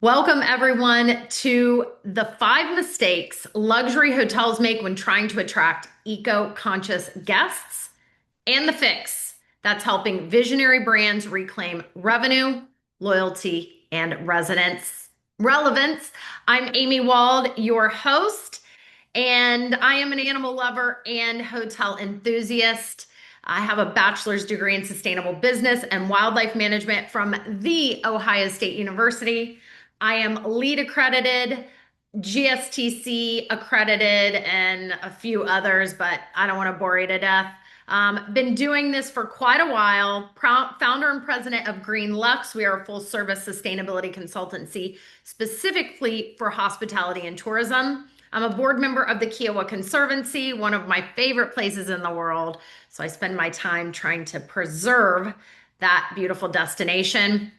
Welcome, everyone, to the 5 mistakes luxury hotels make when trying to attract eco-conscious guests and the fix that's helping visionary brands reclaim revenue, loyalty, and residence relevance. I'm Amy Wald, your host, and I am an animal lover and hotel enthusiast. I have a bachelor's degree in sustainable business and wildlife management from The Ohio State University. I am LEED accredited, GSTC accredited, and a few others, but I don't want to bore you to death. Been doing this for quite a while. Founder and president of Green Lux. We are a full service sustainability consultancy specifically for hospitality and tourism. I'm a board member of the Kiowa Conservancy, one of my favorite places in the world. So I spend my time trying to preserve that beautiful destination.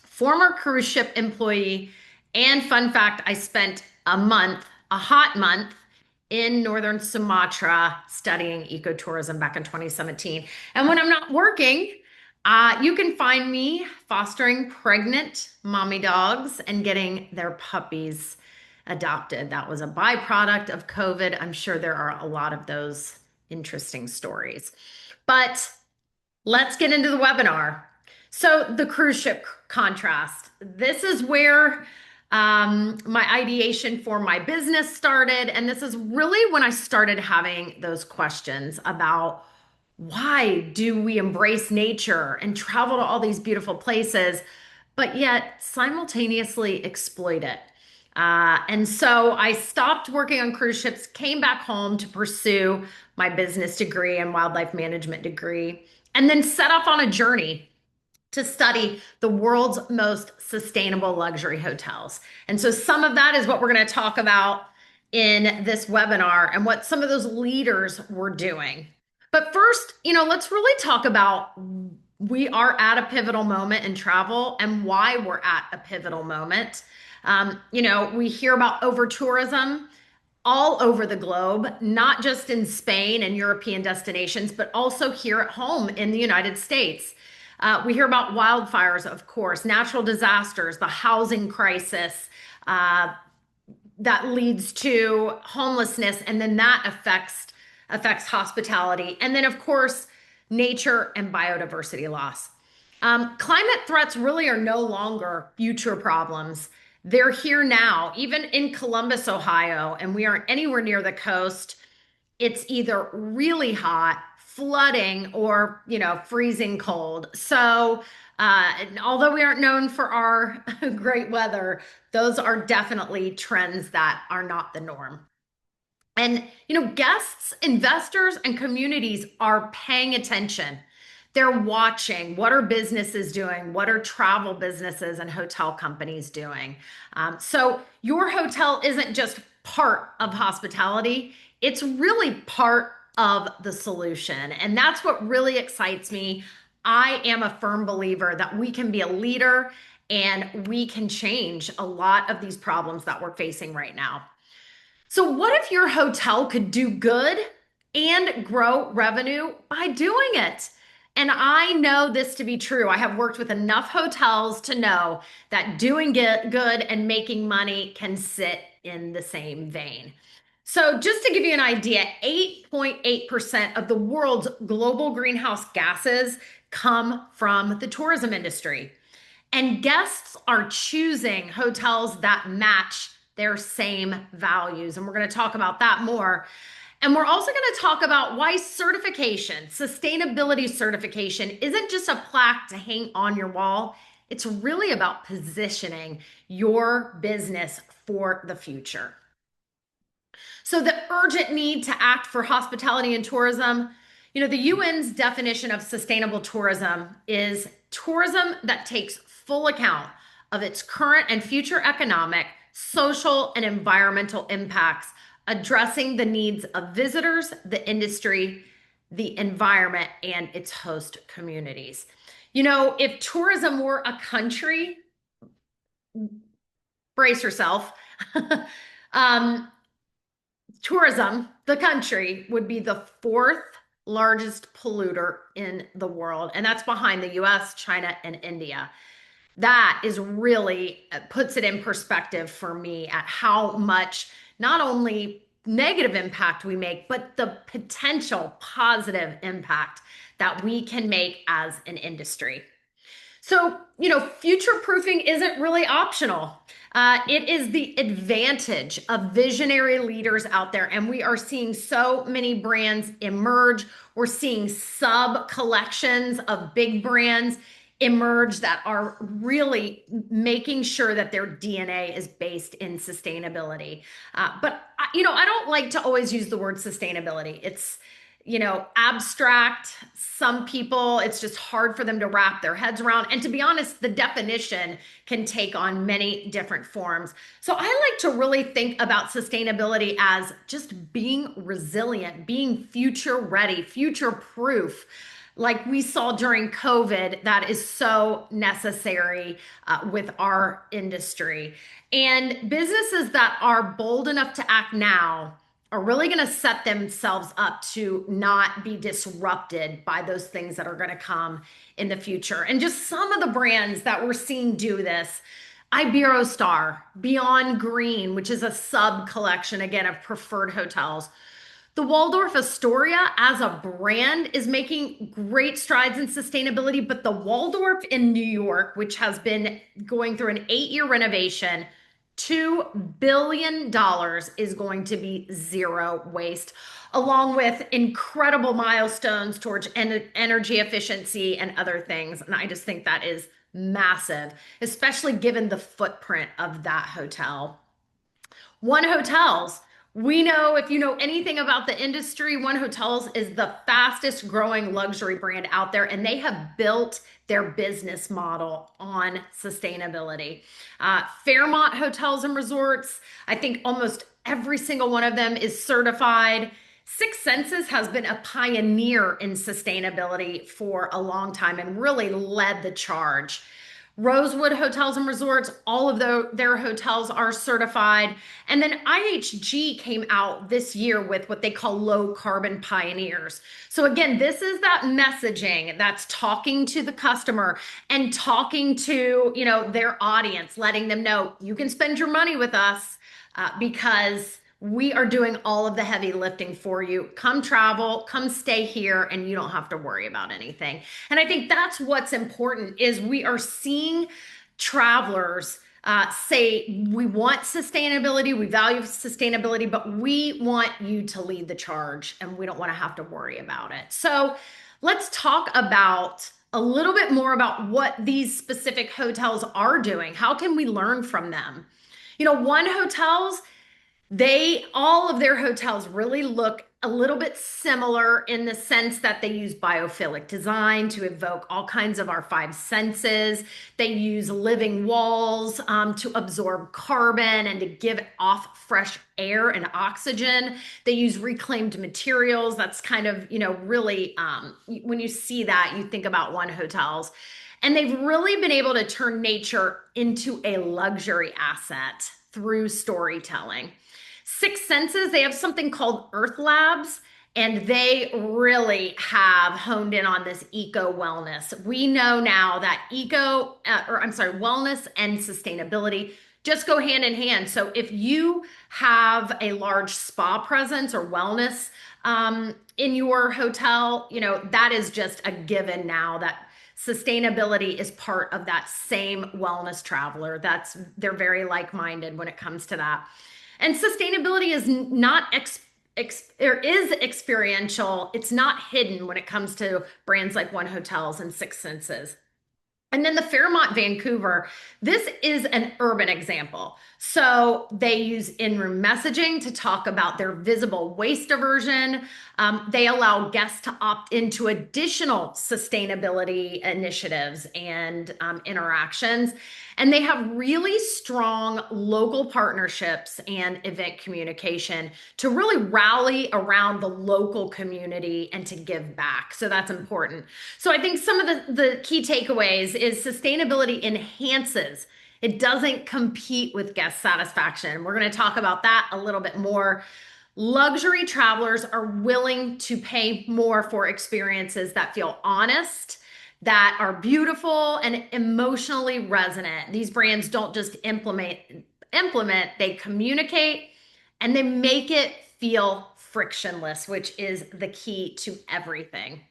Former cruise ship employee, and fun fact, I spent a hot month in northern Sumatra studying ecotourism back in 2017. And when I'm not working, you can find me fostering pregnant mommy dogs and getting their puppies adopted. That was a byproduct of COVID. I'm sure there are a lot of those interesting stories. But let's get into the webinar. So the cruise ship contrast. This is where my ideation for my business started. And this is really when I started having those questions about why do we embrace nature and travel to all these beautiful places, but yet simultaneously exploit it. And so I stopped working on cruise ships, came back home to pursue my business degree and wildlife management degree, and then set off on a journey to study the world's most sustainable luxury hotels. And so some of that is what we're going to talk about in this webinar and what some of those leaders were doing. But first, let's really talk about we are at a pivotal moment in travel and why we're at a pivotal moment. We hear about over tourism all over the globe, not just in Spain and European destinations, but also here at home in the United States. We hear about wildfires, of course, natural disasters, the housing crisis that leads to homelessness, and then that affects hospitality. And then, of course, nature and biodiversity loss. Climate threats really are no longer future problems. They're here now, even in Columbus, Ohio, and we aren't anywhere near the coast. It's either really hot, flooding, or, freezing cold. So, although we aren't known for our great weather, those are definitely trends that are not the norm. And, guests, investors, and communities are paying attention. They're watching what are businesses doing, what are travel businesses and hotel companies doing. So your hotel isn't just part of hospitality, it's really part of the solution. And that's what really excites me. I am a firm believer that we can be a leader and we can change a lot of these problems that we're facing right now. So what if your hotel could do good and grow revenue by doing it? And I know this to be true. I have worked with enough hotels to know that doing good and making money can sit in the same vein. So just to give you an idea, 8.8% of the world's global greenhouse gases come from the tourism industry. And guests are choosing hotels that match their same values. And we're going to talk about that more. And we're also going to talk about why certification, sustainability certification, isn't just a plaque to hang on your wall. It's really about positioning your business for the future. So the urgent need to act for hospitality and tourism, the UN's definition of sustainable tourism is tourism that takes full account of its current and future economic, social, and environmental impacts, addressing the needs of visitors, the industry, the environment, and its host communities. If tourism were a country, brace yourself. Tourism, the country, would be the fourth largest polluter in the world, and that's behind the US, China, and India. That is really puts it in perspective for me at how much not only negative impact we make, but the potential positive impact that we can make as an industry. So, future proofing isn't really optional. It is the advantage of visionary leaders out there. And we are seeing so many brands emerge. We're seeing sub collections of big brands emerge that are really making sure that their DNA is based in sustainability. But I don't like to always use the word sustainability. It's abstract. Some people, it's just hard for them to wrap their heads around. And to be honest, the definition can take on many different forms. So I like to really think about sustainability as just being resilient, being future ready, future proof. Like we saw during COVID, that is so necessary with our industry. And businesses that are bold enough to act now are really going to set themselves up to not be disrupted by those things that are going to come in the future. And just some of the brands that we're seeing do this. Iberostar, Beyond Green, which is a sub collection again of preferred hotels. The Waldorf Astoria as a brand is making great strides in sustainability, but the Waldorf in New York, which has been going through an 8-year renovation, $2 billion is going to be zero waste, along with incredible milestones towards energy efficiency and other things. And I just think that is massive, especially given the footprint of that hotel. One Hotels. We know if you know anything about the industry, One Hotels is the fastest growing luxury brand out there, and they have built their business model on sustainability. Fairmont Hotels and Resorts, I think almost every single one of them is certified. Six Senses has been a pioneer in sustainability for a long time and really led the charge. Rosewood Hotels and Resorts, all of their hotels are certified. And then IHG came out this year with what they call low carbon pioneers. So again, this is that messaging that's talking to the customer and talking to, their audience, letting them know you can spend your money with us because we are doing all of the heavy lifting for you. Come travel, come stay here, and you don't have to worry about anything. And I think that's what's important is we are seeing travelers say, we want sustainability, we value sustainability, but we want you to lead the charge and we don't want to have to worry about it. So let's talk about a little bit more about what these specific hotels are doing. How can we learn from them? One Hotels, all of their hotels really look a little bit similar in the sense that they use biophilic design to evoke all kinds of our five senses. They use living walls to absorb carbon and to give off fresh air and oxygen. They use reclaimed materials. That's kind of, really, when you see that, you think about One Hotels. And they've really been able to turn nature into a luxury asset through storytelling. Six Senses, they have something called Earth Labs, and they really have honed in on this eco wellness. We know now that wellness and sustainability just go hand in hand. So if you have a large spa presence or wellness in your hotel, that is just a given now that sustainability is part of that same wellness traveler. They're very like-minded when it comes to that. And sustainability is not is experiential. It's not hidden when it comes to brands like One Hotels and Six Senses. And then the Fairmont Vancouver, this is an urban example. So they use in-room messaging to talk about their visible waste diversion. They allow guests to opt into additional sustainability initiatives and interactions. And they have really strong local partnerships and event communication to really rally around the local community and to give back. So that's important. So I think some of the key takeaways is sustainability enhances. It doesn't compete with guest satisfaction. We're going to talk about that a little bit more. Luxury travelers are willing to pay more for experiences that feel honest, that are beautiful and emotionally resonant. These brands don't just implement, they communicate and they make it feel frictionless, which is the key to everything.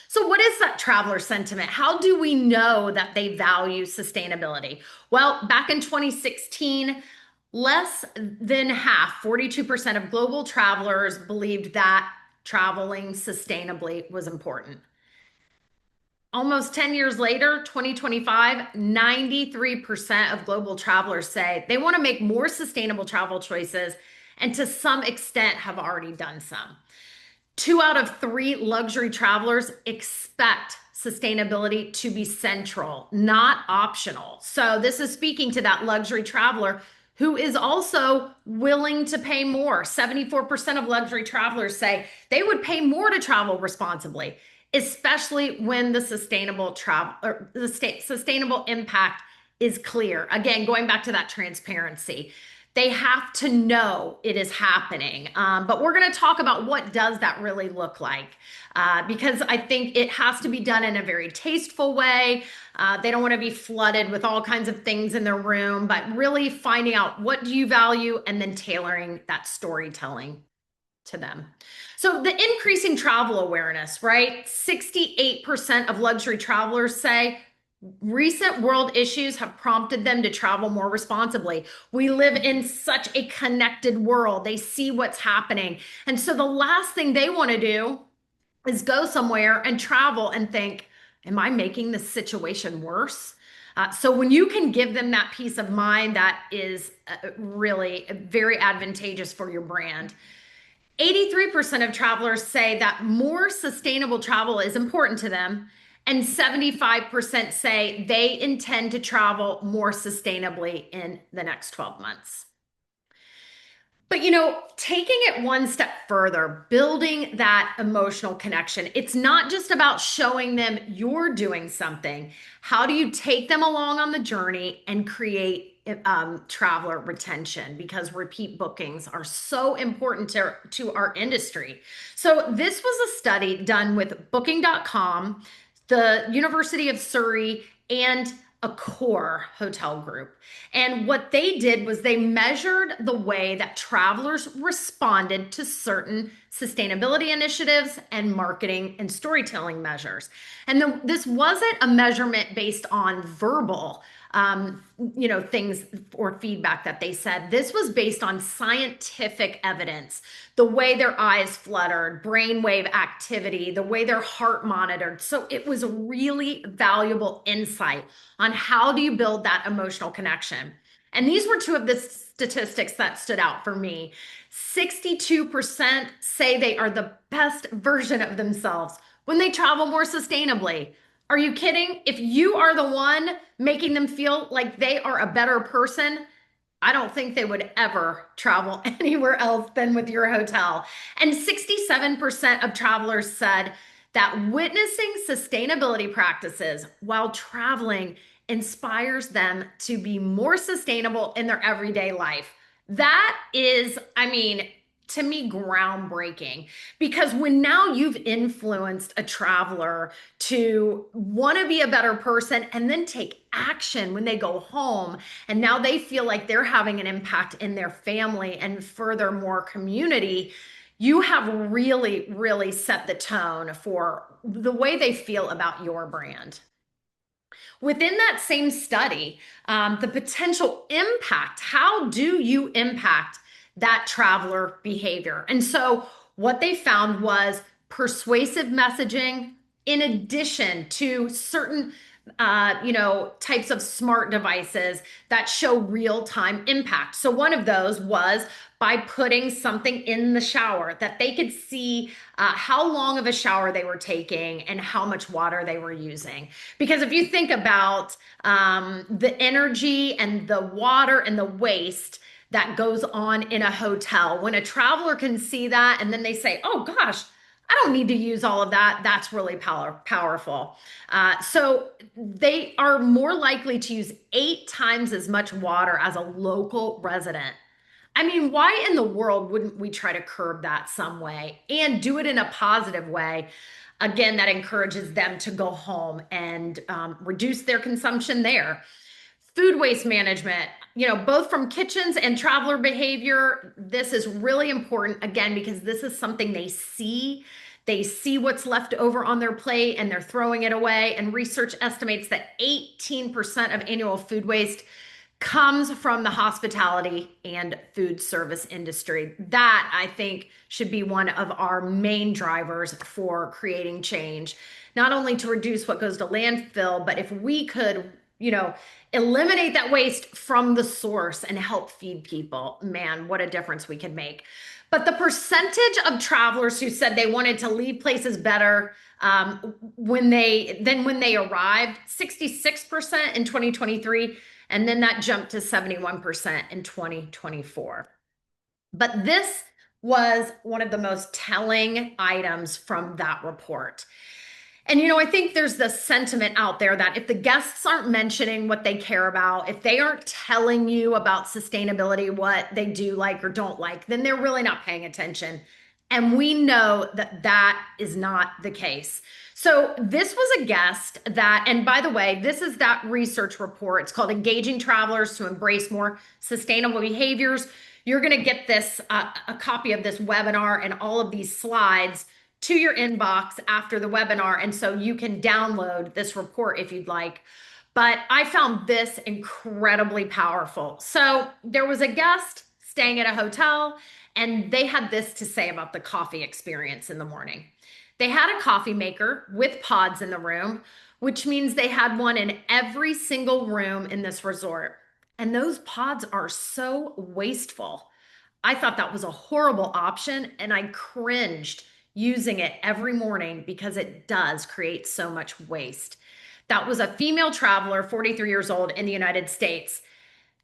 So, what is that traveler sentiment? How do we know that they value sustainability? Well, back in 2016, less than half, 42% of global travelers believed that traveling sustainably was important. Almost 10 years later, 2025, 93% of global travelers say they want to make more sustainable travel choices and to some extent have already done some. 2 out of 3 luxury travelers expect sustainability to be central, not optional. So, this is speaking to that luxury traveler who is also willing to pay more. 74% of luxury travelers say they would pay more to travel responsibly, especially when the sustainable impact is clear. Again, going back to that transparency. They have to know it is happening. But we're going to talk about what does that really look like, because I think it has to be done in a very tasteful way. They don't want to be flooded with all kinds of things in their room, but really finding out what do you value and then tailoring that storytelling to them. So the increasing travel awareness, right? 68% of luxury travelers say recent world issues have prompted them to travel more responsibly. We live in such a connected world. They see what's happening. And so the last thing they want to do is go somewhere and travel and think, am I making this situation worse? So when you can give them that peace of mind, that is really very advantageous for your brand. 83% of travelers say that more sustainable travel is important to them, and 75% say they intend to travel more sustainably in the next 12 months. But taking it one step further, building that emotional connection, it's not just about showing them you're doing something. How do you take them along on the journey and create traveler retention? Because repeat bookings are so important to our industry. So this was a study done with Booking.com, the University of Surrey, and Accor hotel group. And what they did was they measured the way that travelers responded to certain sustainability initiatives and marketing and storytelling measures. And this wasn't a measurement based on verbal things or feedback that they said. This was based on scientific evidence, the way their eyes fluttered, brainwave activity, the way their heart monitored. So it was a really valuable insight on how do you build that emotional connection. And these were 2 of the statistics that stood out for me. 62% say they are the best version of themselves when they travel more sustainably. Are you kidding? If you are the one making them feel like they are a better person, I don't think they would ever travel anywhere else than with your hotel. And 67% of travelers said that witnessing sustainability practices while traveling inspires them to be more sustainable in their everyday life. That is, to me, groundbreaking, because when now you've influenced a traveler to want to be a better person and then take action when they go home, and now they feel like they're having an impact in their family and furthermore community, you have really, really set the tone for the way they feel about your brand. Within that same study, the potential impact, how do you impact that traveler behavior? And so what they found was persuasive messaging in addition to certain types of smart devices that show real-time impact. So one of those was by putting something in the shower that they could see how long of a shower they were taking and how much water they were using. Because if you think about the energy and the water and the waste that goes on in a hotel, when a traveler can see that and then they say, oh gosh, I don't need to use all of that. That's really powerful. So they are more likely to use 8 times as much water as a local resident. Why in the world wouldn't we try to curb that some way and do it in a positive way? Again, that encourages them to go home and reduce their consumption there. Food waste management, both from kitchens and traveler behavior. This is really important, again, because this is something they see. They see what's left over on their plate and they're throwing it away. And research estimates that 18% of annual food waste comes from the hospitality and food service industry. That, I think, should be one of our main drivers for creating change, not only to reduce what goes to landfill, but if we could, eliminate that waste from the source and help feed people, man, what a difference we could make. But the percentage of travelers who said they wanted to leave places better when they arrived, 66% in 2023, and then that jumped to 71% in 2024. But this was one of the most telling items from that report. And, I think there's the sentiment out there that if the guests aren't mentioning what they care about, if they aren't telling you about sustainability, what they do like or don't like, then they're really not paying attention. And we know that that is not the case. So this was a guest that, and by the way, this is that research report. It's called Engaging Travelers to Embrace More Sustainable Behaviors. You're going to get this, a copy of this webinar and all of these slides to your inbox after the webinar. And so you can download this report if you'd like. But I found this incredibly powerful. So there was a guest staying at a hotel, and they had this to say about the coffee experience in the morning. They had a coffee maker with pods in the room, which means they had one in every single room in this resort. And those pods are so wasteful. I thought that was a horrible option, and I cringed using it every morning because it does create so much waste. That was a female traveler, 43 years old, in the United States.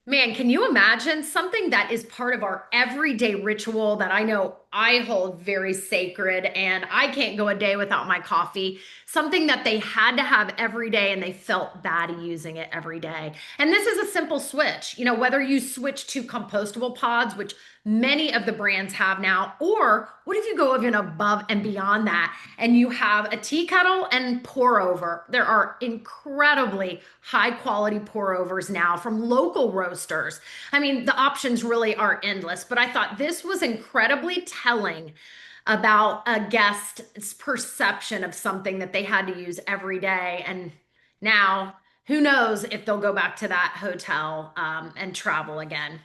Man, can you imagine something that is part of our everyday ritual that I know I hold very sacred, and I can't go a day without my coffee, something that they had to have every day and they felt bad using it every day. And this is a simple switch, whether you switch to compostable pods, which many of the brands have now, or what if you go even above and beyond that and you have a tea kettle and pour over? There are incredibly high quality pour overs now from local roasters. I mean, the options really are endless, but I thought this was incredibly telling about a guest's perception of something that they had to use every day. And now who knows if they'll go back to that hotel and travel again.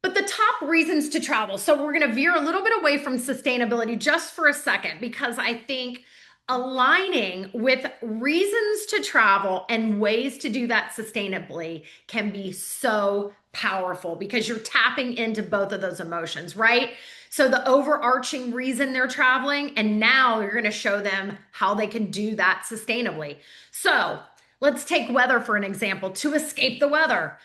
But the top reasons to travel. So we're going to veer a little bit away from sustainability just for a second, because I think aligning with reasons to travel and ways to do that sustainably can be so powerful because you're tapping into both of those emotions, right? So the overarching reason they're traveling, and now you're going to show them how they can do that sustainably. So let's take weather for an example. To escape the weather,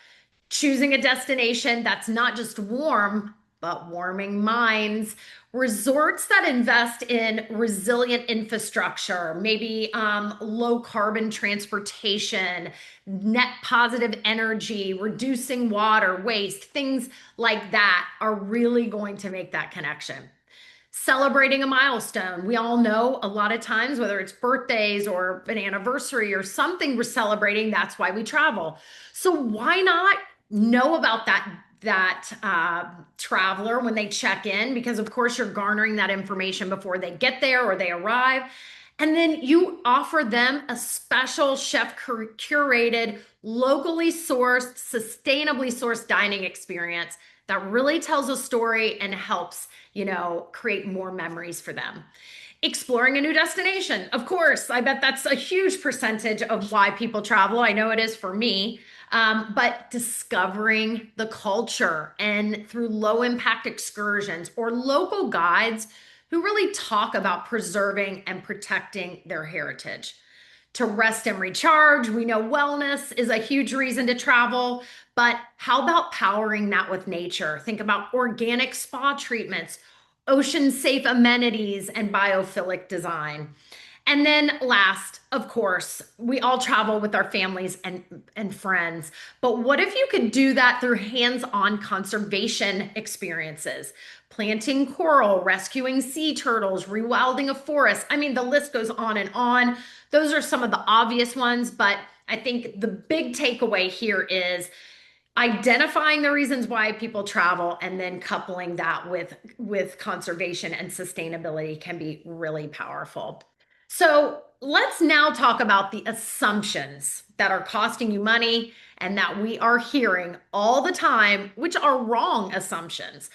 choosing a destination that's not just warm, but warming minds. Resorts that invest in resilient infrastructure, maybe low carbon transportation, net positive energy, reducing water waste, things like that are really going to make that connection. Celebrating a milestone. We all know a lot of times, whether it's birthdays or an anniversary or something we're celebrating, that's why we travel. So why not know about that traveler when they check in? Because of course you're garnering that information before they get there or they arrive. And then you offer them a special chef curated, locally sourced, sustainably sourced dining experience that really tells a story and helps, create more memories for them. Exploring a new destination. Of course, I bet that's a huge percentage of why people travel. I know it is for me. But discovering the culture and through low impact excursions or local guides who really talk about preserving and protecting their heritage. To rest and recharge, we know wellness is a huge reason to travel, but how about powering that with nature? Think about organic spa treatments, ocean safe amenities, and biophilic design. And then last, of course, we all travel with our families and friends. But what if you could do that through hands-on conservation experiences? Planting coral, rescuing sea turtles, rewilding a forest. I mean, the list goes on and on. Those are some of the obvious ones, but I think the big takeaway here is identifying the reasons why people travel and then coupling that with conservation and sustainability can be really powerful. So let's now talk about the assumptions that are costing you money and that we are hearing all the time, which are wrong assumptions.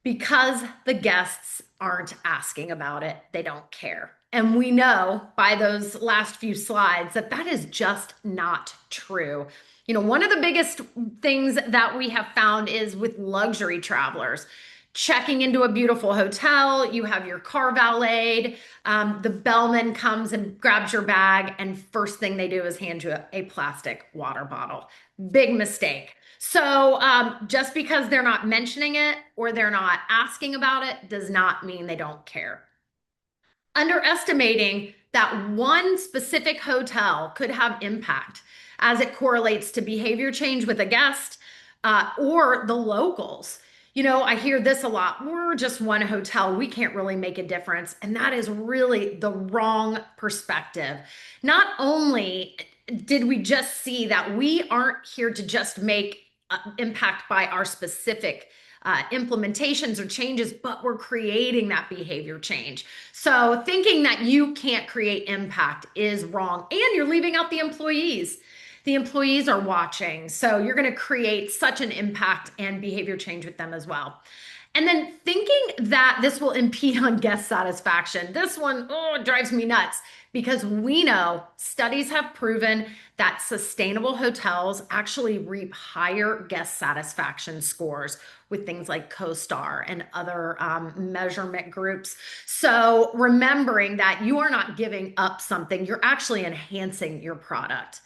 Because the guests aren't asking about it, they don't care. And we know by those last few slides that that is just not true. One of the biggest things that we have found is with luxury travelers. Checking into a beautiful hotel, you have your car valeted, the bellman comes and grabs your bag, and first thing they do is hand you a plastic water bottle. Big mistake. So just because they're not mentioning it or they're not asking about it does not mean they don't care. Underestimating that one specific hotel could have impact as it correlates to behavior change with a guest or the locals. I hear this a lot. We're just one hotel. We can't really make a difference. And that is really the wrong perspective. Not only did we just see that we aren't here to just make impact by our specific implementations or changes, but we're creating that behavior change. So thinking that you can't create impact is wrong. And you're leaving out the employees. The employees are watching. So you're going to create such an impact and behavior change with them as well. And then thinking that this will impede on guest satisfaction. This one, it drives me nuts because we know studies have proven that sustainable hotels actually reap higher guest satisfaction scores with things like CoStar and other measurement groups. So remembering that you are not giving up something, you're actually enhancing your product.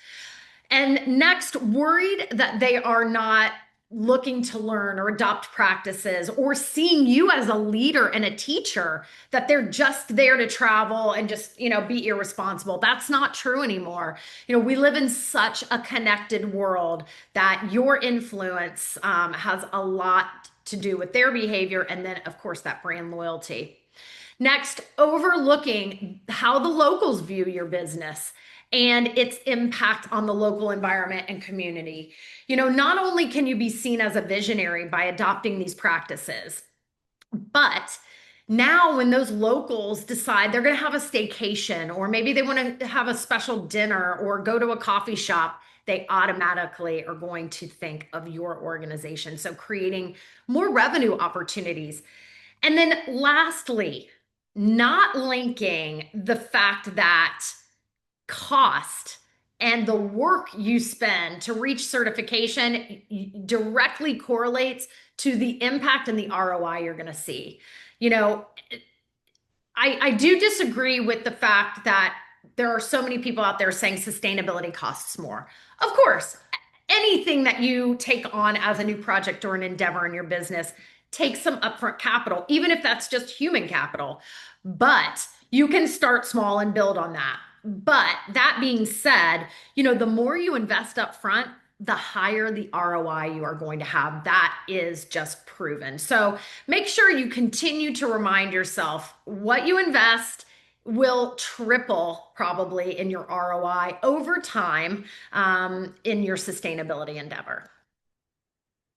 And next, worried that they are not looking to learn or adopt practices or seeing you as a leader and a teacher, that they're just there to travel and just, be irresponsible. That's not true anymore. We live in such a connected world that your influence has a lot to do with their behavior. And then, of course, that brand loyalty. Next, overlooking how the locals view your business and its impact on the local environment and community. Not only can you be seen as a visionary by adopting these practices, but now when those locals decide they're going to have a staycation, or maybe they want to have a special dinner or go to a coffee shop, they automatically are going to think of your organization. So creating more revenue opportunities. And then lastly, not linking the fact that cost and the work you spend to reach certification directly correlates to the impact and the ROI you're going to see. I do disagree with the fact that there are so many people out there saying sustainability costs more. Of course, anything that you take on as a new project or an endeavor in your business takes some upfront capital, even if that's just human capital. But you can start small and build on that. But that being said, the more you invest up front, the higher the ROI you are going to have. That is just proven. So make sure you continue to remind yourself what you invest will triple probably in your ROI over time in your sustainability endeavor.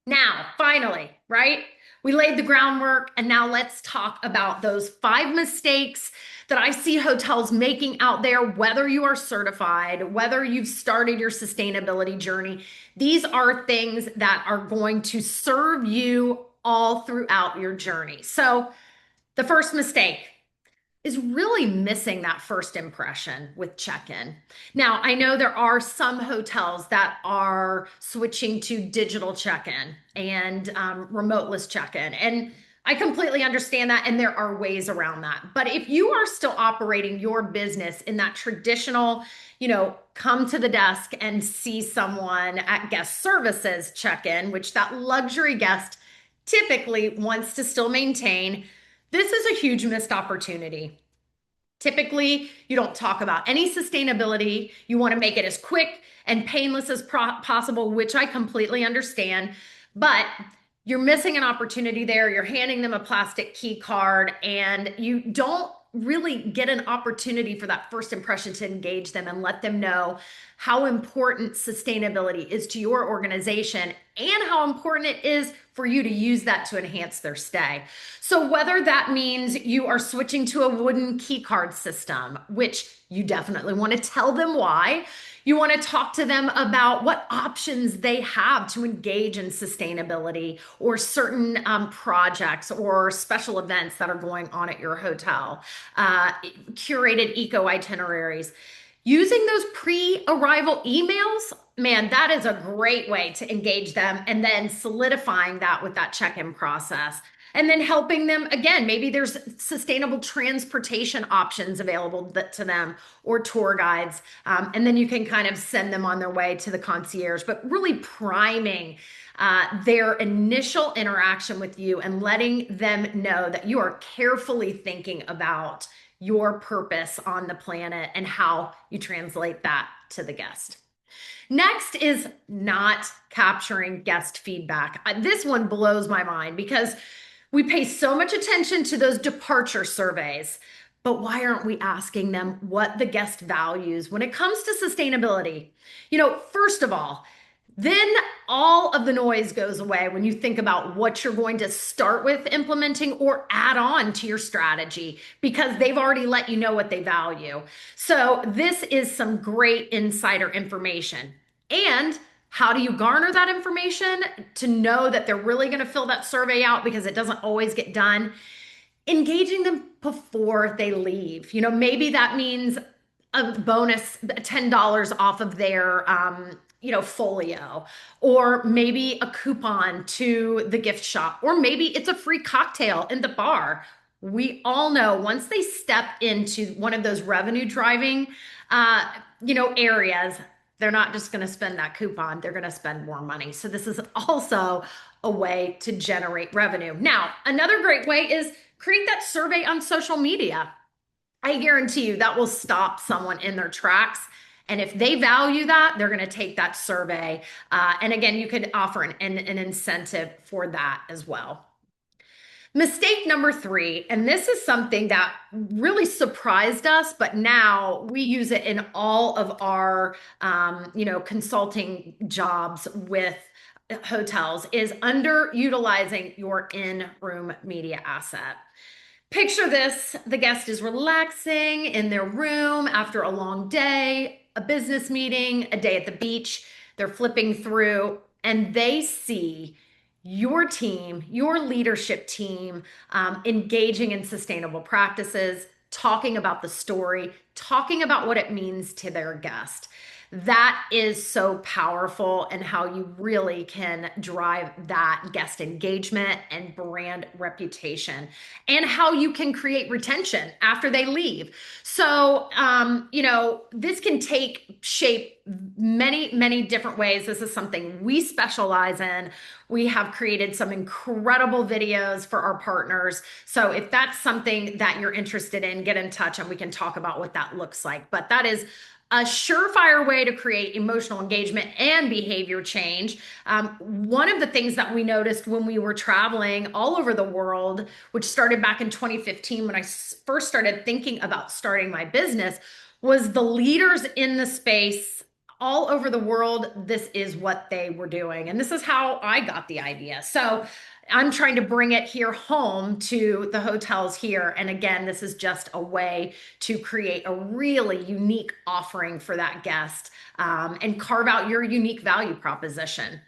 Now, finally, right? We laid the groundwork, and now let's talk about those 5 mistakes that I see hotels making out there, whether you are certified, whether you've started your sustainability journey. These are things that are going to serve you all throughout your journey. So the first mistake is really missing that first impression with check-in. Now, I know there are some hotels that are switching to digital check-in and remoteless check-in. And I completely understand that, and there are ways around that. But if you are still operating your business in that traditional, come to the desk and see someone at guest services check-in, which that luxury guest typically wants to still maintain, this is a huge missed opportunity. Typically, you don't talk about any sustainability. You want to make it as quick and painless as possible, which I completely understand. But you're missing an opportunity there. You're handing them a plastic key card, and you don't really get an opportunity for that first impression to engage them and let them know how important sustainability is to your organization and how important it is for you to use that to enhance their stay. So, whether that means you are switching to a wooden key card system, which you definitely want to tell them why, you want to talk to them about what options they have to engage in sustainability or certain projects or special events that are going on at your hotel, curated eco itineraries. Using those pre-arrival emails, man, that is a great way to engage them, and then solidifying that with that check-in process. And then helping them, again, maybe there's sustainable transportation options available to them or tour guides. And then you can kind of send them on their way to the concierge, but really priming their initial interaction with you and letting them know that you are carefully thinking about your purpose on the planet and how you translate that to the guest. Next is not capturing guest feedback. This one blows my mind because we pay so much attention to those departure surveys, but why aren't we asking them what the guest values when it comes to sustainability? First of all, then all of the noise goes away when you think about what you're going to start with implementing or add on to your strategy because they've already let you know what they value. So this is some great insider information. And how do you garner that information to know that they're really going to fill that survey out because it doesn't always get done? Engaging them before they leave. Maybe that means a bonus, $10 off of their folio, or maybe a coupon to the gift shop, or maybe it's a free cocktail in the bar. We all know once they step into one of those revenue driving areas, they're not just going to spend that coupon, they're going to spend more money. So this is also a way to generate revenue. Now, another great way is create that survey on social media. I guarantee you that will stop someone in their tracks. And if they value that, they're going to take that survey. And again, you could offer an incentive for that as well. Mistake number 3, and this is something that really surprised us, but now we use it in all of our, consulting jobs with hotels, is underutilizing your in-room media asset. Picture this: the guest is relaxing in their room after a long day, a business meeting, a day at the beach. They're flipping through and they see your team, your leadership team, engaging in sustainable practices, talking about the story, talking about what it means to their guest. That is so powerful, and how you really can drive that guest engagement and brand reputation, and how you can create retention after they leave. So, this can take shape many, many different ways. This is something we specialize in. We have created some incredible videos for our partners. So if that's something that you're interested in, get in touch and we can talk about what that looks like. But that is a surefire way to create emotional engagement and behavior change. One of the things that we noticed when we were traveling all over the world, which started back in 2015 when I first started thinking about starting my business, was the leaders in the space all over the world. This is what they were doing. And this is how I got the idea. So I'm trying to bring it here home to the hotels here. And again, this is just a way to create a really unique offering for that guest, and carve out your unique value proposition.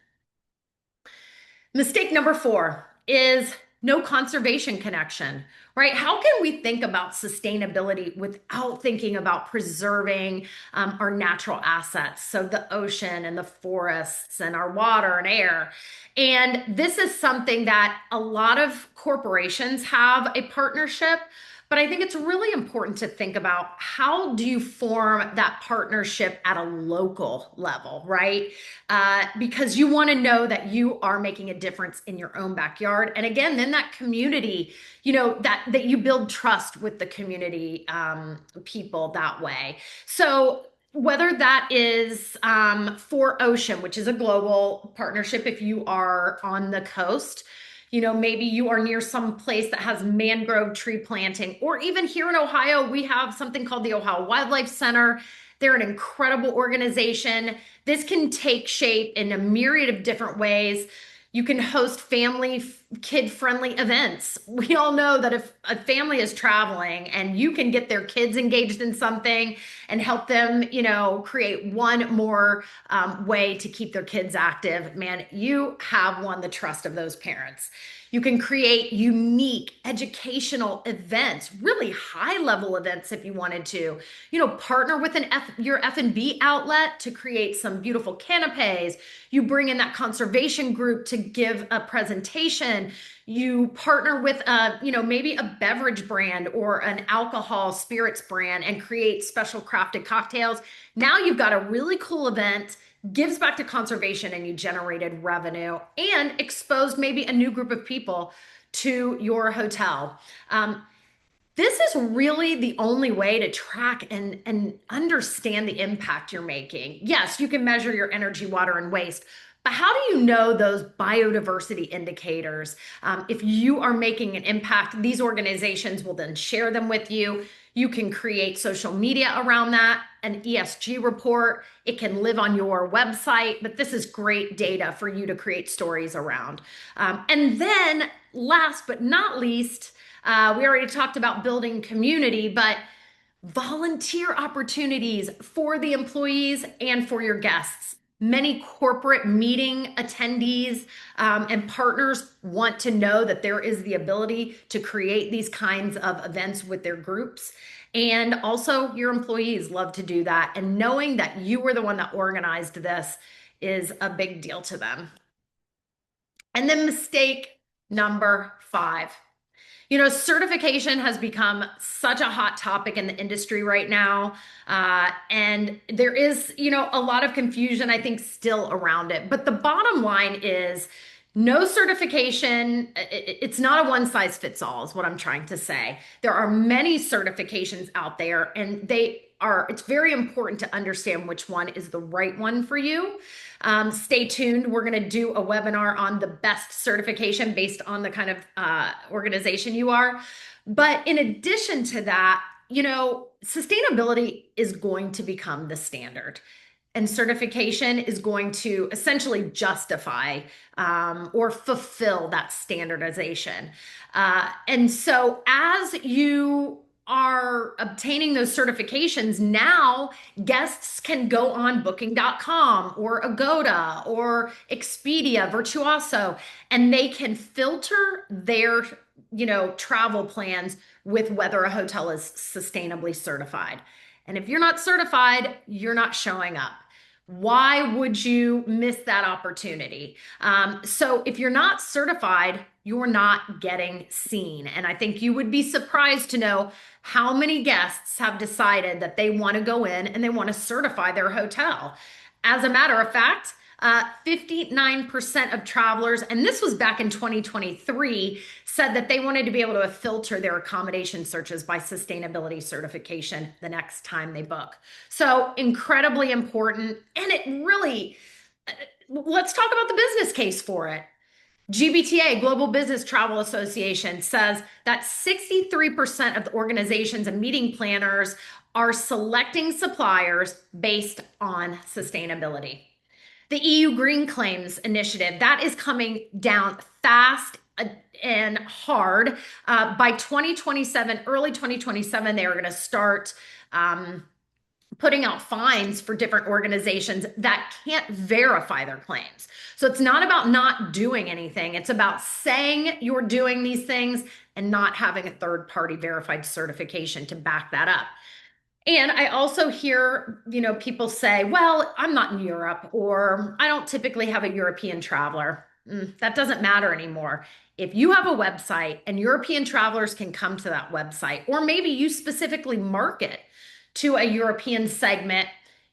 Mistake number 4 is no conservation connection, right? How can we think about sustainability without thinking about preserving our natural assets? So the ocean and the forests and our water and air. And this is something that a lot of corporations have a partnership, But I think it's really important to think about how do you form that partnership at a local level, right? Because you want to know that you are making a difference in your own backyard. And again, then that community, that you build trust with the community people that way. So whether that is for Ocean, which is a global partnership if you are on the coast, maybe you are near some place that has mangrove tree planting, or even here in Ohio, we have something called the Ohio Wildlife Center. They're an incredible organization. This can take shape in a myriad of different ways. You can host family, kid-friendly events. We all know that if a family is traveling and you can get their kids engaged in something and help them, create one more way to keep their kids active, man, you have won the trust of those parents. You can create unique educational events, really high level events if you wanted to. Partner with your F&B outlet to create some beautiful canapes. You bring in that conservation group to give a presentation. You partner with maybe a beverage brand or an alcohol spirits brand and create special crafted cocktails. Now you've got a really cool event, gives back to conservation, and you generated revenue and exposed maybe a new group of people to your hotel. This is really the only way to track and understand the impact you're making. Yes, you can measure your energy, water, and waste, but how do you know those biodiversity indicators? If you are making an impact, these organizations will then share them with you. You can create social media around that, an ESG report. It can live on your website, but this is great data for you to create stories around. And then last but not least, we already talked about building community, but volunteer opportunities for the employees and for your guests. Many corporate meeting attendees and partners want to know that there is the ability to create these kinds of events with their groups. And also, your employees love to do that. And knowing that you were the one that organized this is a big deal to them. And then mistake number 5. Certification has become such a hot topic in the industry right now. And there is, a lot of confusion, I think, still around it. But the bottom line is no certification, it's not a one size fits all, is what I'm trying to say. There are many certifications out there, and it's very important to understand which one is the right one for you. Stay tuned. We're going to do a webinar on the best certification based on the kind of organization you are. But in addition to that, sustainability is going to become the standard. And certification is going to essentially justify or fulfill that standardization. And so as you are obtaining those certifications, now guests can go on booking.com or Agoda or Expedia, Virtuoso, and they can filter their, travel plans with whether a hotel is sustainably certified. And if you're not certified, you're not showing up. Why would you miss that opportunity? So if you're not certified, you're not getting seen. And I think you would be surprised to know how many guests have decided that they want to go in and they want to certify their hotel. As a matter of fact, 59% of travelers, and this was back in 2023, said that they wanted to be able to filter their accommodation searches by sustainability certification the next time they book. So incredibly important. And it really, let's talk about the business case for it. GBTA, Global Business Travel Association, says that 63% of the organizations and meeting planners are selecting suppliers based on sustainability. The EU Green Claims Initiative, that is coming down fast and hard. By 2027, early 2027, they are going to start putting out fines for different organizations that can't verify their claims. So it's not about not doing anything. It's about saying you're doing these things and not having a third-party verified certification to back that up. And I also hear, people say, well, I'm not in Europe, or I don't typically have a European traveler. That doesn't matter anymore. If you have a website and European travelers can come to that website, or maybe you specifically market to a European segment,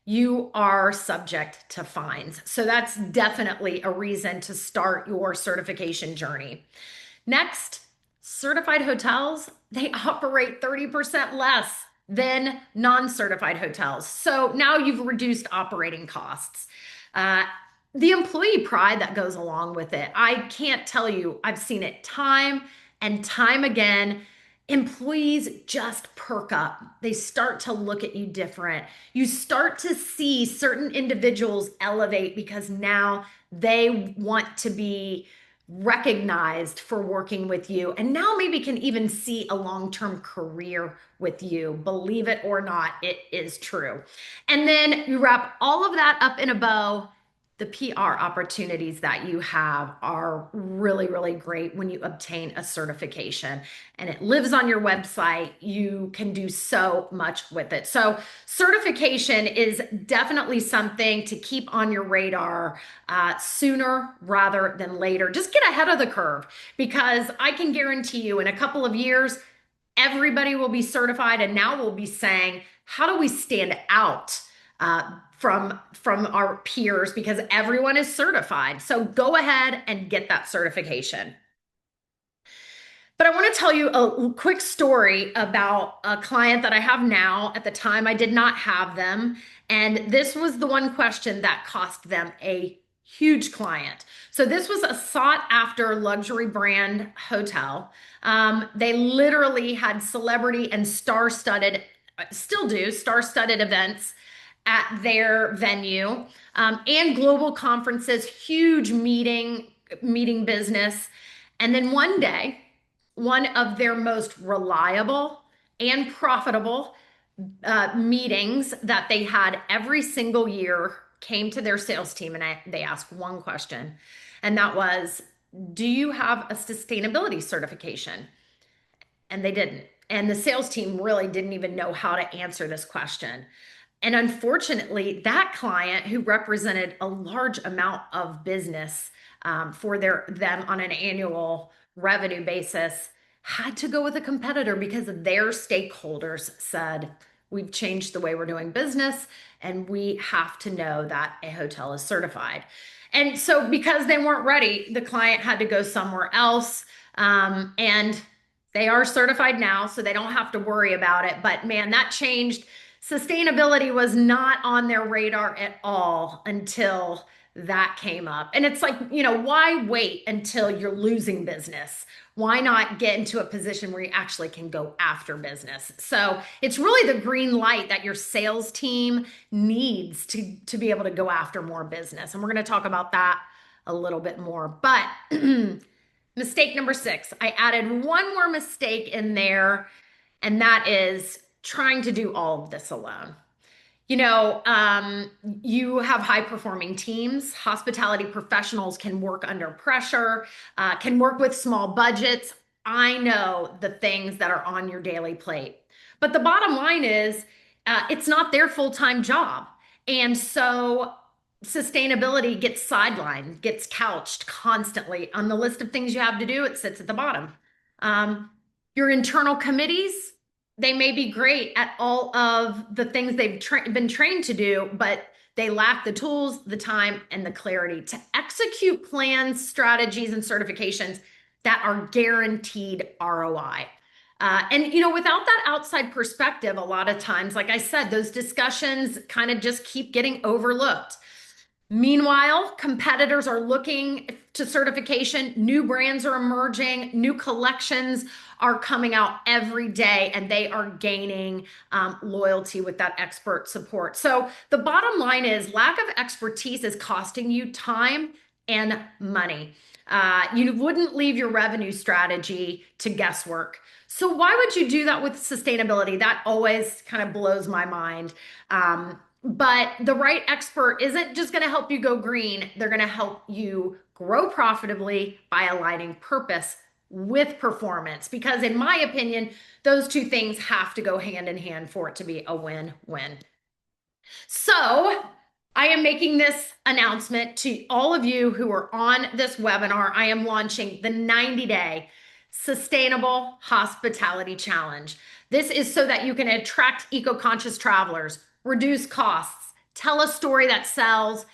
you are subject to fines. So that's definitely a reason to start your certification journey. Next, certified hotels, they operate 30% less than non-certified hotels. So now you've reduced operating costs. Uh, the employee pride that goes along with it, I can't tell you, I've seen it time and time again. Employees just perk up. They start to look at you different. You start to see certain individuals elevate because now they want to be recognized for working with you, and now maybe can even see a long-term career with you. Believe it or not, it is true. And then you wrap all of that up in a bow. The PR opportunities that you have are really, really great when you obtain a certification and it lives on your website. You can do so much with it. So, certification is definitely something to keep on your radar sooner rather than later. Just get ahead of the curve because I can guarantee you in a couple of years, everybody will be certified, and now we'll be saying, how do we stand out from our peers because everyone is certified? So go ahead and get that certification. But I want to tell you a quick story about a client that I have now. At the time, I did not have them. And this was the one question that cost them a huge client. So this was a sought after luxury brand hotel. They literally had celebrity and star-studded, still do, star-studded events at their venue, and global conferences, huge meeting business. And then one day, one of their most reliable and profitable meetings that they had every single year came to their sales team, and they asked one question, and that was, do you have a sustainability certification? And they didn't. And the sales team really didn't even know how to answer this question. And unfortunately, that client who represented a large amount of business for them on an annual revenue basis had to go with a competitor because their stakeholders said, we've changed the way we're doing business and we have to know that a hotel is certified. And so because they weren't ready, the client had to go somewhere else. And they are certified now, so they don't have to worry about it. But man, that changed. Sustainability was not on their radar at all until that came up. And it's like, why wait until you're losing business? Why not get into a position where you actually can go after business? So it's really the green light that your sales team needs to be able to go after more business. And we're going to talk about that a little bit more. But mistake number 6, I added one more mistake in there, and that is trying to do all of this alone. You have high performing teams. Hospitality professionals can work under pressure, can work with small budgets. I know the things that are on your daily plate. But the bottom line is, it's not their full-time job. And so sustainability gets sidelined, gets couched constantly on the list of things you have to do. It sits at the bottom. Your internal committees, they may be great at all of the things they've been trained to do, but they lack the tools, the time, and the clarity to execute plans, strategies, and certifications that are guaranteed ROI. Without that outside perspective, a lot of times, like I said, those discussions kind of just keep getting overlooked. Meanwhile, competitors are looking to certification. New brands are emerging. New collections are coming out every day, and they are gaining loyalty with that expert support. So the bottom line is lack of expertise is costing you time and money. You wouldn't leave your revenue strategy to guesswork. So why would you do that with sustainability? That always kind of blows my mind. But the right expert isn't just going to help you go green. They're going to help you grow profitably by aligning purpose with performance. Because in my opinion, those two things have to go hand in hand for it to be a win-win. So I am making this announcement to all of you who are on this webinar. I am launching the 90-day Sustainable Hospitality Challenge. This is so that you can attract eco-conscious travelers, reduce costs, tell a story that sells,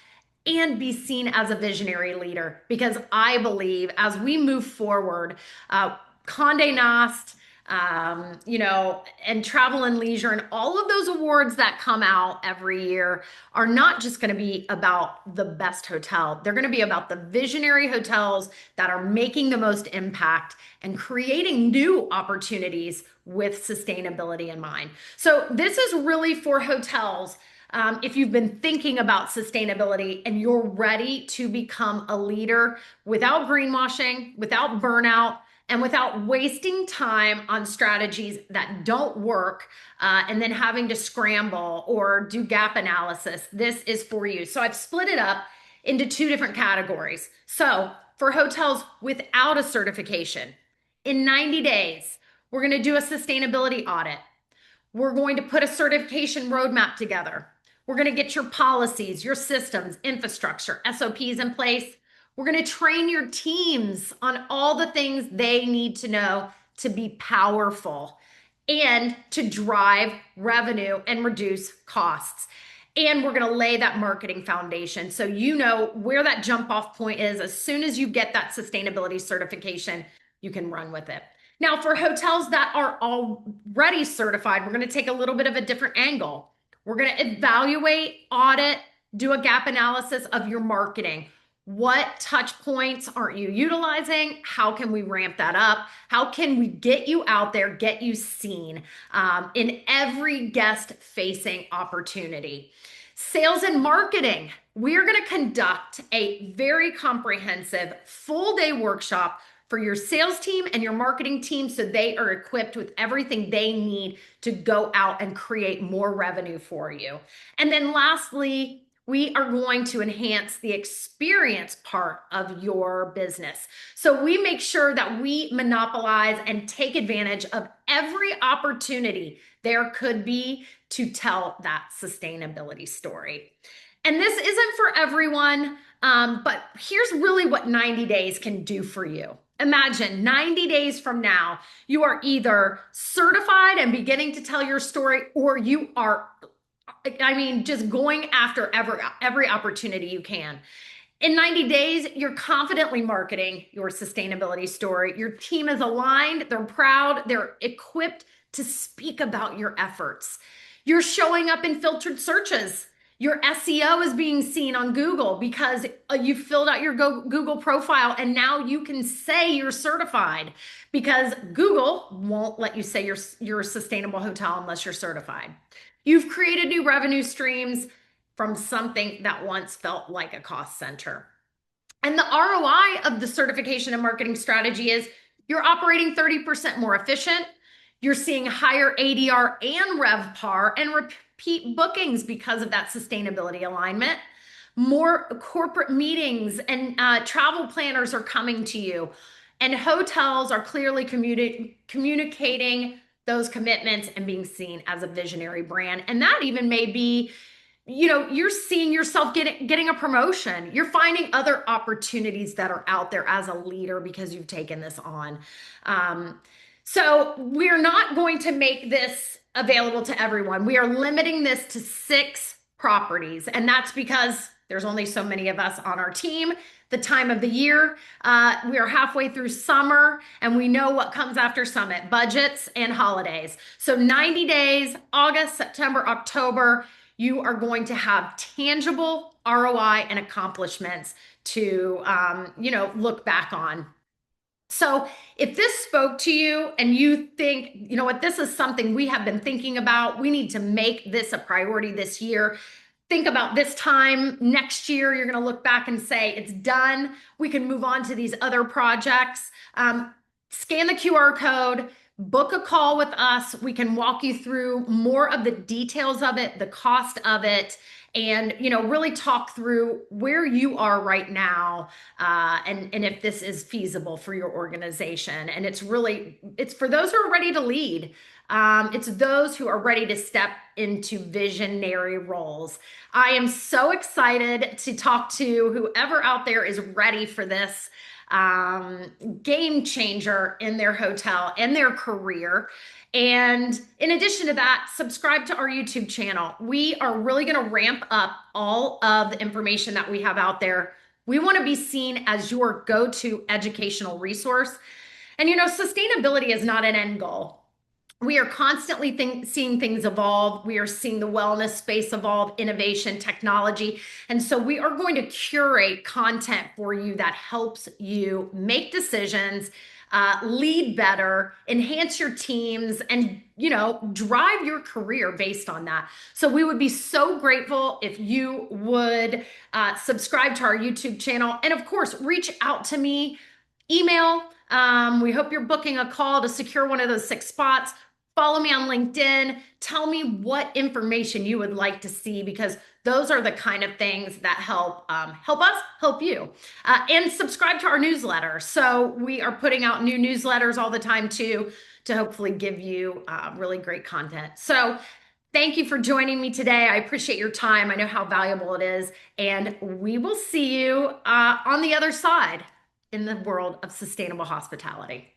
and be seen as a visionary leader. Because I believe as we move forward, Condé Nast, and Travel and Leisure, and all of those awards that come out every year are not just going to be about the best hotel. They're going to be about the visionary hotels that are making the most impact and creating new opportunities with sustainability in mind. So this is really for hotels. If you've been thinking about sustainability and you're ready to become a leader without greenwashing, without burnout, and without wasting time on strategies that don't work, and then having to scramble or do gap analysis, this is for you. So I've split it up into two different categories. So for hotels without a certification, in 90 days, we're going to do a sustainability audit. We're going to put a certification roadmap together. We're going to get your policies, your systems, infrastructure, SOPs in place. We're going to train your teams on all the things they need to know to be powerful and to drive revenue and reduce costs. And we're going to lay that marketing foundation so you know where that jump off point is. As soon as you get that sustainability certification, you can run with it. Now, for hotels that are already certified, we're going to take a little bit of a different angle. We're going to evaluate, audit, do a gap analysis of your marketing. What touch points aren't you utilizing? How can we ramp that up? How can we get you out there, get you seen in every guest-facing opportunity? Sales and marketing. We're going to conduct a very comprehensive full-day workshop for your sales team and your marketing team so they are equipped with everything they need to go out and create more revenue for you. And then lastly, we are going to enhance the experience part of your business. So we make sure that we monopolize and take advantage of every opportunity there could be to tell that sustainability story. And this isn't for everyone, but here's really what 90 days can do for you. Imagine 90 days from now, you are either certified and beginning to tell your story, or you are, just going after every opportunity you can. In 90 days, you're confidently marketing your sustainability story. Your team is aligned, they're proud, they're equipped to speak about your efforts. You're showing up in filtered searches. Your SEO is being seen on Google because you filled out your Google profile, and now you can say you're certified because Google won't let you say you're a sustainable hotel unless you're certified. You've created new revenue streams from something that once felt like a cost center. And the ROI of the certification and marketing strategy is you're operating 30% more efficient. You're seeing higher ADR and RevPAR and repeat bookings because of that sustainability alignment. More corporate meetings and travel planners are coming to you. And hotels are clearly communicating those commitments and being seen as a visionary brand. And that even may be, you're seeing yourself getting a promotion. You're finding other opportunities that are out there as a leader because you've taken this on. So we're not going to make this available to everyone. We are limiting this to 6 properties, and that's because there's only so many of us on our team. The time of the year, we are halfway through summer, and we know what comes after summit, budgets and holidays. So 90 days, August, September, October, you are going to have tangible ROI and accomplishments to, look back on. So if this spoke to you and you think, you know what, this is something we have been thinking about, we need to make this a priority this year. Think about this time next year, you're going to look back and say, it's done. We can move on to these other projects. Scan the QR code, book a call with us. We can walk you through more of the details of it, the cost of it, and really talk through where you are right now, and if this is feasible for your organization. And it's for those who are ready to lead. It's those who are ready to step into visionary roles. I am so excited to talk to whoever out there is ready for this um, game changer in their hotel and their career. And in addition to that, subscribe to our YouTube channel. We are really going to ramp up all of the information that we have out there. We want to be seen as your go-to educational resource. And sustainability is not an end goal. We are constantly seeing things evolve. We are seeing the wellness space evolve, innovation, technology. And so we are going to curate content for you that helps you make decisions, lead better, enhance your teams, and drive your career based on that. So we would be so grateful if you would subscribe to our YouTube channel, and of course, reach out to me, email. We hope you're booking a call to secure one of those 6 spots. Follow me on LinkedIn. Tell me what information you would like to see, because those are the kind of things that help us help you. And subscribe to our newsletter. So we are putting out new newsletters all the time too, to hopefully give you really great content. So thank you for joining me today. I appreciate your time. I know how valuable it is. And we will see you on the other side in the world of sustainable hospitality.